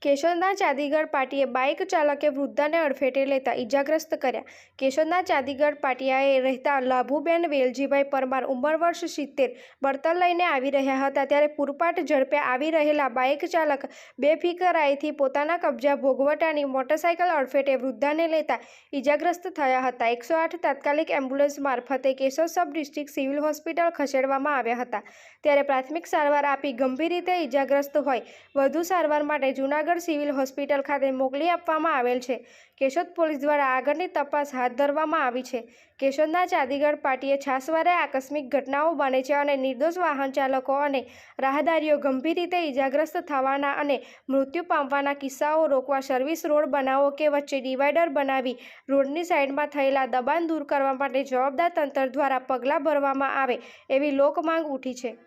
કેશોદના ચાંદીગઢ પાટીએ bike ચાલકે વૃદ્ધાને અડફેટે લેતા ઇજાગ્રસ્ત કર્યા। કેશોદના ચાંદીગઢ પાટિયાએ રહેતા લાભુબેન વેલજીભાઈ પરમાર ઉંમર વર્ષ 70 બળતણ લઈને આવી રહ્યા હતા ત્યારે પૂરપાટ ઝડપે આવી રહેલા બાઇક ચાલક બેફિકરાઈથી પોતાના કબજા ભોગવટાની મોટરસાઇકલ અડફેટે વૃદ્ધાને લેતા ઇજાગ્રસ્ત થયા હતા। 108 તાત્કાલિક એમ્બ્યુલન્સ મારફતે Keshod sub district civil hospital ખસેડવામાં આવ્યા હતા ત્યારે પ્રાથમિક સારવાર આપી ગંભીર રીતે ઇજાગ્રસ્ત હોય વધુ સારવાર માટે જૂનાગઢ સિવિલ હોસ્પિટલ ખાતે મોકલી આપવામાં આવેલ છે। કેશોદ પોલીસ દ્વારા આગળની તપાસ હાથ ધરવામાં આવી છે। કેશોદના ચાંદીગઢ પાટીએ છાસવારે આકસ્મિક ઘટનાઓ બને છે અને નિર્દોષ વાહન ચાલકો અને રાહદારીઓ ગંભીર રીતે ઇજાગ્રસ્ત થવાના અને મૃત્યુ પામવાના કિસ્સાઓ રોકવા સર્વિસ રોડ બનાવો કે વચ્ચે ડિવાઈડર બનાવી રોડની સાઈડમાં થયેલા દબાણ દૂર કરવા માટે જવાબદાર તંત્ર દ્વારા પગલાં ભરવામાં આવે એવી લોકમાંગ ઉઠી છે।